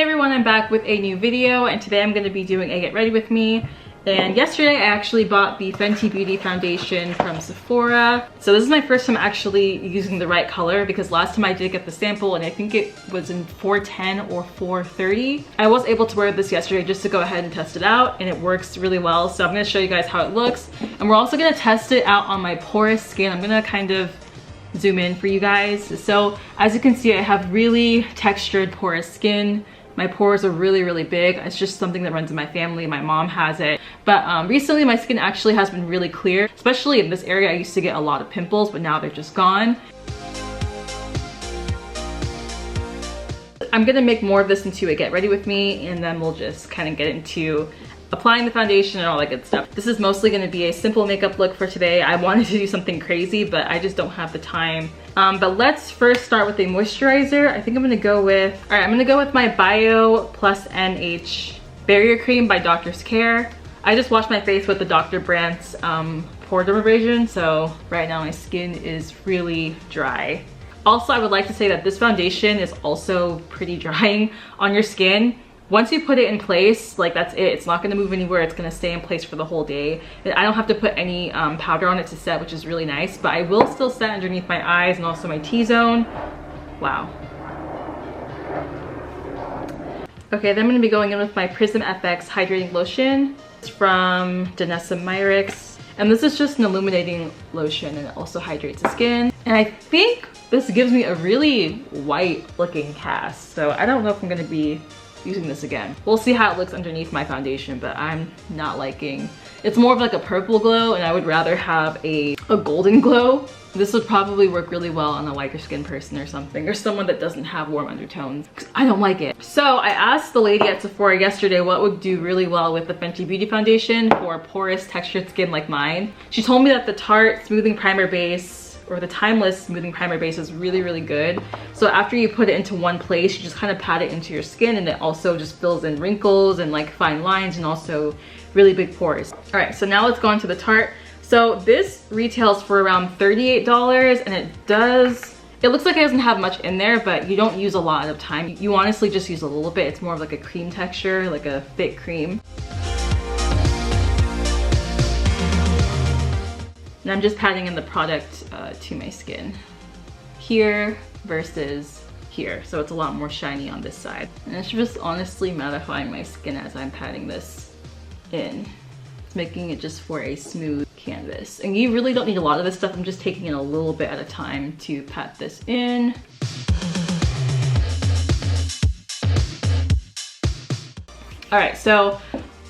Hey everyone, I'm back with a new video, and today I'm going to be doing a get ready with me. And yesterday I actually bought the Fenty Beauty Foundation from Sephora. So this is my first time actually using the right color, because last time I did get the sample and I think it was in 410 or 430. I was able to wear this yesterday just to go ahead and test it out, and it works really well. So I'm going to show you guys how it looks, and we're also going to test it out on my porous skin. I'm going to kind of zoom in for you guys. So as you can see, I have really textured porous skin. My pores are really big. It's just something that runs in my family. My mom has it. But recently my skin actually has been really clear, especially in this area. I used to get a lot of pimples, but now they're just gone. I'm gonna make more of this into a get ready with me, and then we'll just kind of get into applying the foundation and all that good stuff. This is mostly going to be a simple makeup look for today. I wanted to do something crazy, but I just don't have the time. But let's first start with a moisturizer. I think I'm going to go with, I'm going to go with my Bio Plus NH Barrier Cream by Doctor's Care. I just washed my face with the Dr. Brandt's pore dermabrasion, so right now my skin is really dry. Also, I would like to say that this foundation is also pretty drying on your skin. Once you put it in place, like that's it. It's not gonna move anywhere. It's gonna stay in place for the whole day. I don't have to put any powder on it to set, which is really nice, but I will still set underneath my eyes and also my T-zone. Wow. Okay, then I'm gonna be going in with my Prism FX Hydrating Lotion. It's from Danessa Myricks. And this is just an illuminating lotion, and it also hydrates the skin. And I think this gives me a really white looking cast. So I don't know if I'm gonna be using this again. We'll see how it looks underneath my foundation, but I'm not liking. It's more of like a purple glow, and I would rather have a golden glow. This would probably work really well on a lighter skin person or something, or someone that doesn't have warm undertones, because I don't like it. So I asked the lady at Sephora yesterday what would do really well with the Fenty Beauty Foundation for porous textured skin like mine. She told me that the Tarte Smoothing Primer Base, or the Timeless Smoothing Primer Base, is really good. So after you put it into one place, you just kind of pat it into your skin, and it also just fills in wrinkles and like fine lines and also really big pores. All right, so now let's go on to the Tarte. So this retails for around $38, and it looks like it doesn't have much in there, but you don't use a lot of time. You honestly just use a little bit. It's more of like a cream texture, like a thick cream. And I'm just patting in the product to my skin. Here versus here. So it's a lot more shiny on this side. And it's just honestly mattifying my skin as I'm patting this in. It's making it just for a smooth canvas. And you really don't need a lot of this stuff. I'm just taking it a little bit at a time to pat this in. All right, so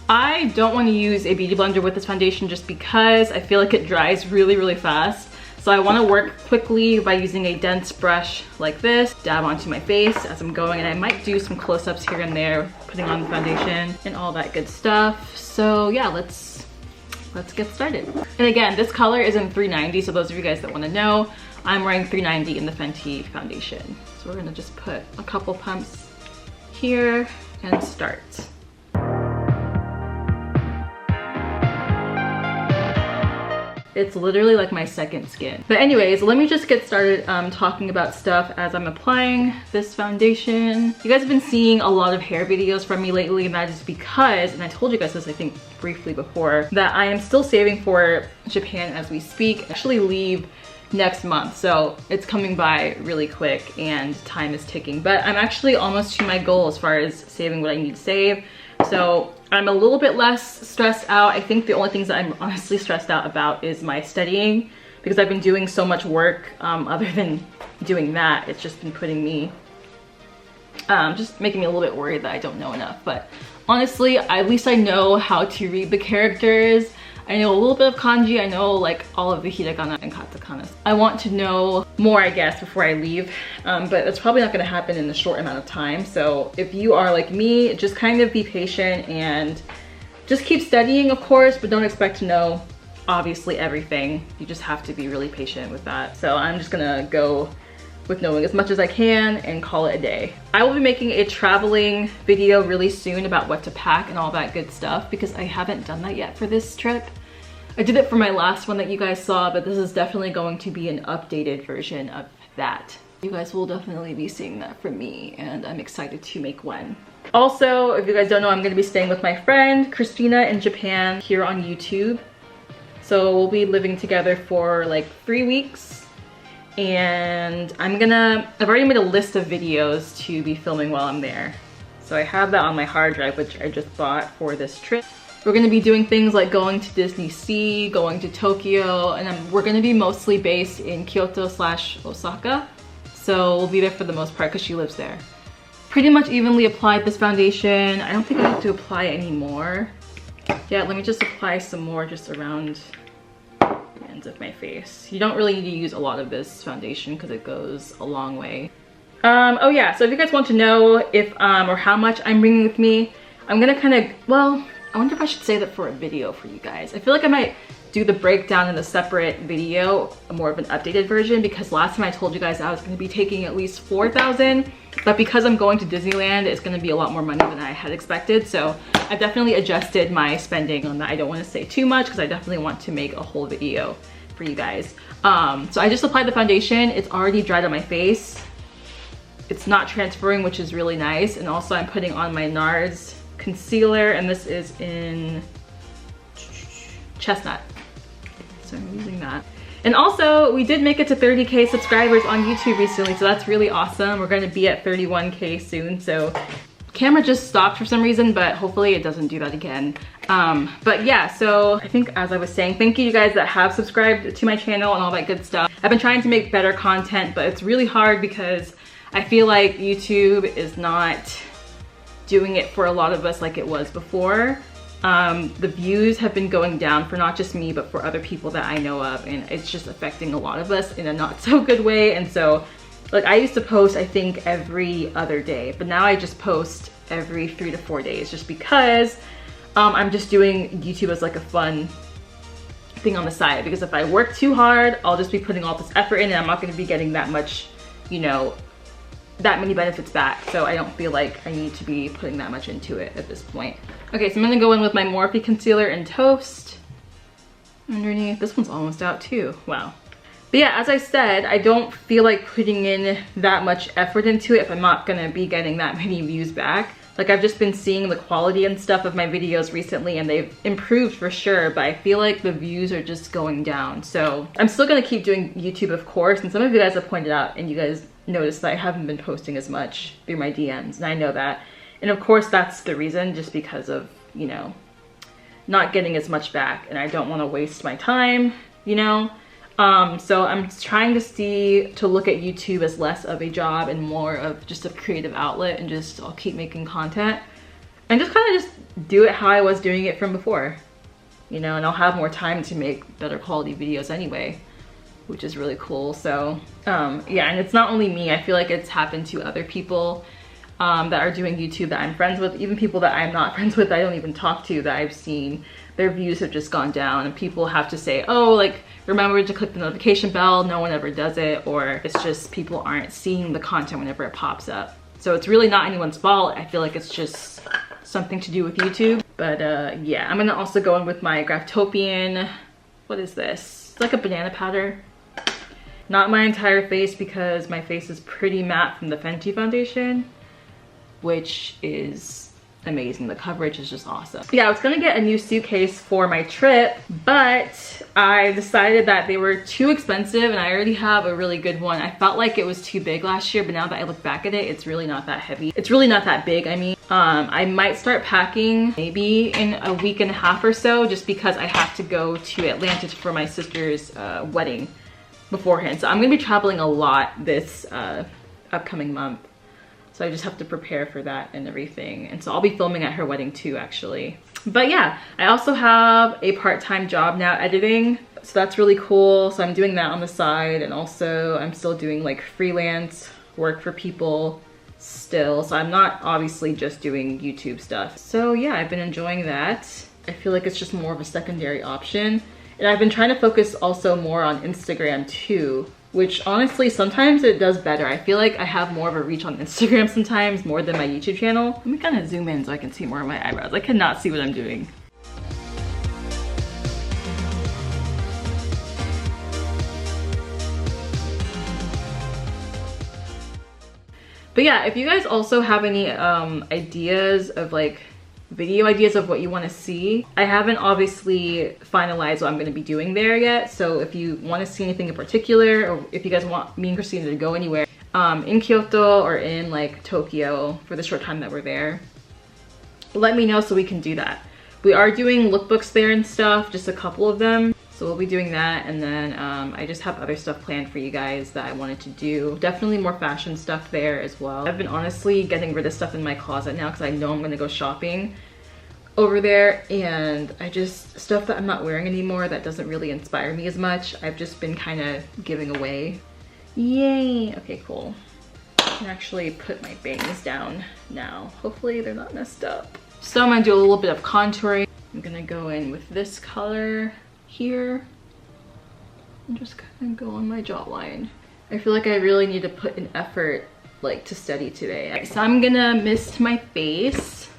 I don't want to use a beauty blender with this foundation just because I feel like it dries really fast. So I want to work quickly by using a dense brush like this, dab onto my face as I'm going, and I might do some close-ups here and there, putting on the foundation and all that good stuff. So yeah, let's get started. And again, this color is in 390, so those of you guys that want to know, I'm wearing 390 in the Fenty foundation. So we're gonna just put a couple pumps here and start. It's literally like my second skin. But anyways, let me just get started talking about stuff as I'm applying this foundation. You guys have been seeing a lot of hair videos from me lately, and that is because, and I told you guys this I think briefly before, that I am still saving for Japan as we speak. I actually leave next month, so it's coming by really quick and time is ticking. But I'm actually almost to my goal as far as saving what I need to save. So I'm a little bit less stressed out. I think the only things that I'm honestly stressed out about is my studying, because I've been doing so much work. Other than doing that, it's just been putting me, just making me a little bit worried that I don't know enough. But honestly, at least I know how to read the characters. I know a little bit of kanji. I know like all of the hiragana and katakana. I want to know more, I guess, before I leave, but that's probably not going to happen in a short amount of time. So if you are like me, just kind of be patient and just keep studying, of course, but don't expect to know obviously everything. You just have to be really patient with that. So I'm just gonna go with knowing as much as I can and call it a day. I will be making a traveling video really soon about what to pack and all that good stuff, because I haven't done that yet for this trip. I did it for my last one that you guys saw, but this is definitely going to be an updated version of that. You guys will definitely be seeing that from me, and I'm excited to make one Also, if you guys don't know, I'm going to be staying with my friend Christina in Japan here on YouTube. So we'll be living together for like 3 weeks. And I've already made a list of videos to be filming while I'm there. So I have that on my hard drive, which I just bought for this trip. We're going to be doing things like going to Disney Sea, going to Tokyo, and we're going to be mostly based in Kyoto / Osaka. So we'll be there for the most part because she lives there. Pretty much evenly applied this foundation. I don't think I have to apply any more. Yeah, let me just apply some more just around the ends of my face. You don't really need to use a lot of this foundation because it goes a long way. Oh yeah, so if you guys want to know if or how much I'm bringing with me, I'm gonna kind of, well, I wonder if I should say that for a video for you guys. I feel like I might do the breakdown in a separate video, more of an updated version, because last time I told you guys I was going to be taking at least 4,000, but because I'm going to Disneyland, it's going to be a lot more money than I had expected. So I definitely adjusted my spending on that. I don't want to say too much because I definitely want to make a whole video for you guys. So I just applied the foundation. It's already dried on my face. It's not transferring, which is really nice. And also I'm putting on my NARS concealer, and this is in Chestnut. So I'm using that. And also, we did make it to 30K subscribers on YouTube recently, so that's really awesome. We're gonna be at 31K soon, so camera just stopped for some reason, but hopefully it doesn't do that again. But yeah, so I think as I was saying, thank you guys that have subscribed to my channel and all that good stuff. I've been trying to make better content, but it's really hard because I feel like YouTube is not doing it for a lot of us like it was before. The views have been going down for not just me, but for other people that I know of, and it's just affecting a lot of us in a not so good way. And so, like, I used to post, I think, every other day, but now I just post every 3 to 4 days just because I'm just doing YouTube as like a fun thing on the side. Because if I work too hard, I'll just be putting all this effort in and I'm not going to be getting that much, you know, that many benefits back. So I don't feel like I need to be putting that much into it at this point. Okay, so I'm gonna go in with my Morphe concealer and Toast underneath. This one's almost out too, wow. But yeah, as I said, I don't feel like putting in that much effort into it if I'm not gonna be getting that many views back. Like, I've just been seeing the quality and stuff of my videos recently and they've improved for sure, but I feel like the views are just going down. So I'm still gonna keep doing YouTube, of course, and some of you guys have pointed out and you guys noticed that I haven't been posting as much through my DMs, and I know that. And of course that's the reason, just because of, you know, not getting as much back, and I don't want to waste my time, you know. So I'm trying to look at YouTube as less of a job and more of just a creative outlet, and just I'll keep making content and just kind of just do it how I was doing it from before, you know, and I'll have more time to make better quality videos anyway, which is really cool. So yeah, and it's not only me, I feel like it's happened to other people that are doing YouTube that I'm friends with, even people that I'm not friends with, I don't even talk to, that I've seen their views have just gone down, and people have to say, oh, like, remember to click the notification bell, no one ever does it, or it's just people aren't seeing the content whenever it pops up. So it's really not anyone's fault. I feel like it's just something to do with YouTube. But yeah, I'm gonna also go in with my Graftobian, what is this? It's like a banana powder. Not my entire face because my face is pretty matte from the Fenty foundation, which is amazing. The coverage is just awesome. Yeah, I was gonna get a new suitcase for my trip, but I decided that they were too expensive and I already have a really good one. I felt like it was too big last year, but now that I look back at it, it's really not that heavy. It's really not that big, I mean. I might start packing maybe in a week and a half or so, just because I have to go to Atlanta for my sister's wedding beforehand. So I'm gonna be traveling a lot this upcoming month. So I just have to prepare for that and everything. And so I'll be filming at her wedding too, actually. But yeah, I also have a part-time job now editing. So that's really cool. So I'm doing that on the side, and also I'm still doing like freelance work for people still. So I'm not obviously just doing YouTube stuff. So yeah, I've been enjoying that. I feel like it's just more of a secondary option. And I've been trying to focus also more on Instagram too, which honestly, sometimes it does better. I feel like I have more of a reach on Instagram sometimes, more than my YouTube channel. Let me kind of zoom in so I can see more of my eyebrows. I cannot see what I'm doing. But yeah, if you guys also have any ideas of like video ideas of what you want to see, I haven't obviously finalized what I'm going to be doing there yet. So if you want to see anything in particular, or if you guys want me and Christina to go anywhere in Kyoto or in like Tokyo for the short time that we're there, let me know so we can do that. We are doing lookbooks there and stuff, just a couple of them. So we'll be doing that, and then I just have other stuff planned for you guys that I wanted to do. Definitely more fashion stuff there as well. I've been honestly getting rid of stuff in my closet now because I know I'm gonna go shopping over there, and stuff that I'm not wearing anymore that doesn't really inspire me as much, I've just been kind of giving away. Yay! Okay, cool. I can actually put my bangs down now. Hopefully they're not messed up. So I'm gonna do a little bit of contouring. I'm gonna go in with this color here and just kind of go on my jawline. I feel like I really need to put an effort like to study today. So I'm gonna mist my face,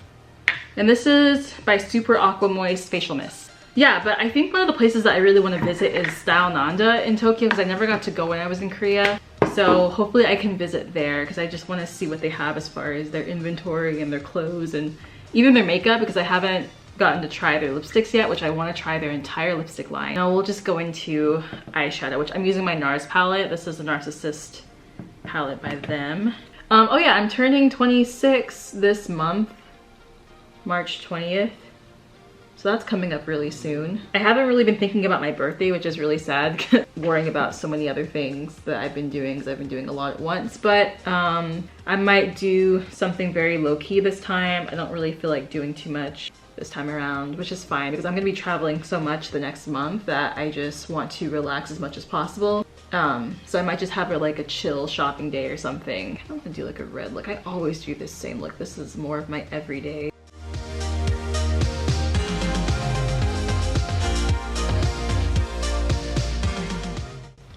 and this is by Super Aqua Moist Facial Mist. Yeah, but I think one of the places that I really want to visit is Style Nanda in Tokyo, because I never got to go when I was in Korea. So hopefully I can visit there because I just want to see what they have as far as their inventory and their clothes and even their makeup, because I haven't gotten to try their lipsticks yet, which I want to try their entire lipstick line. Now we'll just go into eyeshadow, which I'm using my NARS palette. This is the Narcissist palette by them. Oh yeah, I'm turning 26 this month, March 20th. So that's coming up really soon. I haven't really been thinking about my birthday, which is really sad, worrying about so many other things that I've been doing because I've been doing a lot at once. But I might do something very low-key this time. I don't really feel like doing too much this time around, which is fine because I'm gonna be traveling so much the next month that I just want to relax as much as possible. So I might just have like a chill shopping day or something. I'm gonna do like a red look. I always do this same look. This is more of my everyday.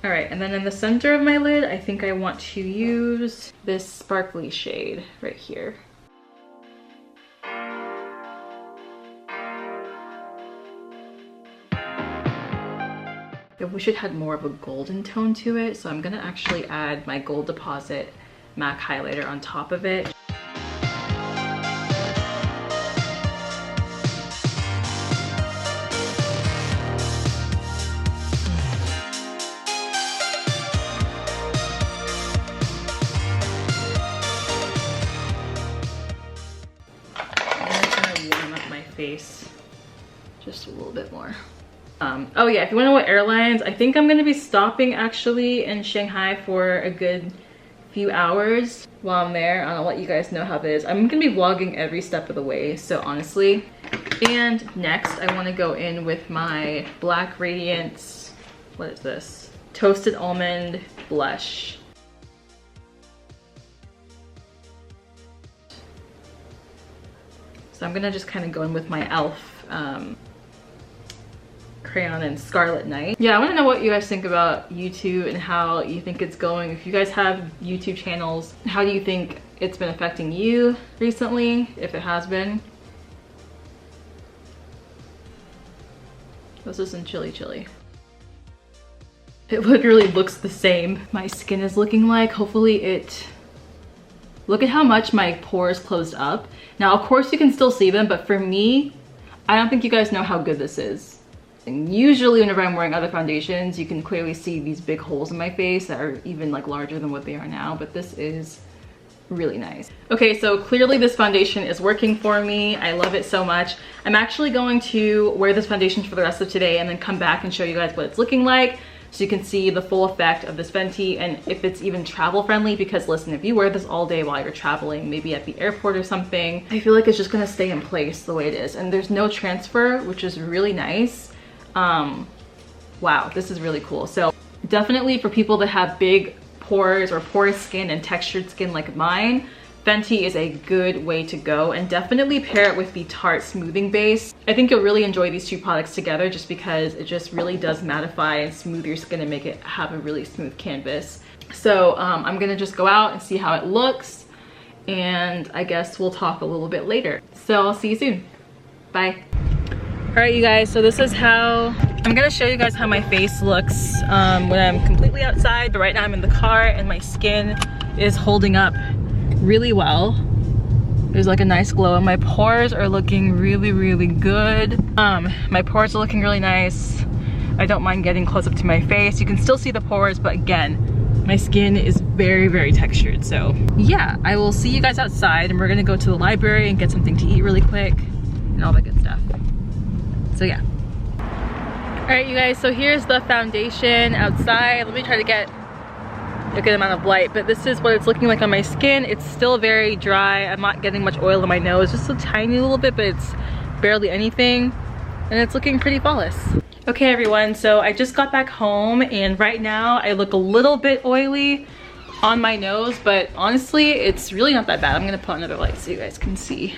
All right, and then in the center of my lid, I think I want to use this sparkly shade right here. I wish it had more of a golden tone to it, so I'm gonna actually add my Gold Deposit MAC highlighter on top of it. Face just a little bit more. Oh yeah, if you want to know what airlines, I think I'm going to be stopping actually in Shanghai for a good few hours while I'm there. I'll let you guys know how that is. I'm going to be vlogging every step of the way, so honestly. And next I want to go in with my Black Radiance, what is this? Toasted Almond Blush. So I'm gonna just kind of go in with my e.l.f. Crayon in Scarlet Night. Yeah, I wanna know what you guys think about YouTube and how you think it's going. If you guys have YouTube channels, how do you think it's been affecting you recently, if it has been? This isn't chilly. It literally looks the same. My skin is looking like, hopefully it... Look at how much my pores closed up. Now, of course you can still see them, but for me, I don't think you guys know how good this is. And usually whenever I'm wearing other foundations, you can clearly see these big holes in my face that are even like larger than what they are now, but this is really nice. Okay, so clearly this foundation is working for me. I love it so much. I'm actually going to wear this foundation for the rest of today and then come back and show you guys what it's looking like, so you can see the full effect of this Fenty and if it's even travel friendly, because listen, if you wear this all day while you're traveling, maybe at the airport or something, I feel like it's just gonna stay in place the way it is. And there's no transfer, which is really nice. Wow, this is really cool. So definitely for people that have big pores or porous skin and textured skin like mine, Fenty is a good way to go, and definitely pair it with the Tarte smoothing base. I think you'll really enjoy these two products together just because it just really does mattify and smooth your skin and make it have a really smooth canvas. So I'm gonna just go out and see how it looks, and I guess we'll talk a little bit later. So I'll see you soon. Bye. All right, you guys, so this is how, I'm gonna show you guys how my face looks when I'm completely outside, but right now I'm in the car and my skin is holding up really well. There's like a nice glow, and my pores are looking really, really good. My pores are looking really nice. I don't mind getting close up to my face. You can still see the pores, but again, my skin is very, very textured. So yeah, I will see you guys outside, and we're gonna go to the library and get something to eat really quick and all that good stuff. So yeah. All right, you guys, so here's the foundation outside. Let me try to get a good amount of light, but this is what it's looking like on my skin. It's still very dry. I'm not getting much oil in my nose, just a tiny little bit, but it's barely anything, and it's looking pretty flawless. Okay everyone, so I just got back home, and right now I look a little bit oily on my nose, but honestly it's really not that bad. I'm gonna put another light so you guys can see.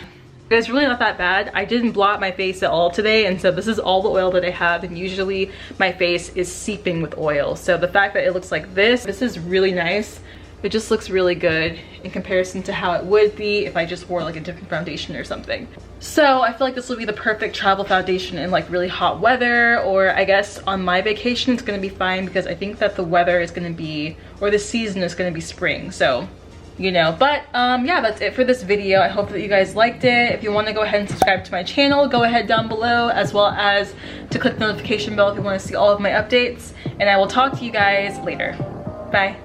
It's really not that bad. I didn't blot my face at all today, and so this is all the oil that I have, and usually my face is seeping with oil. So the fact that it looks like this is really nice. It just looks really good in comparison to how it would be if I just wore like a different foundation or something. So I feel like this will be the perfect travel foundation in like really hot weather, or I guess on my vacation it's gonna be fine because I think that the weather is gonna be, or the season is gonna be spring. So you know, but yeah, that's it for this video. I hope that you guys liked it. If you want to go ahead and subscribe to my channel, go ahead down below, as well as to click the notification bell if you want to see all of my updates, and I will talk to you guys later. Bye.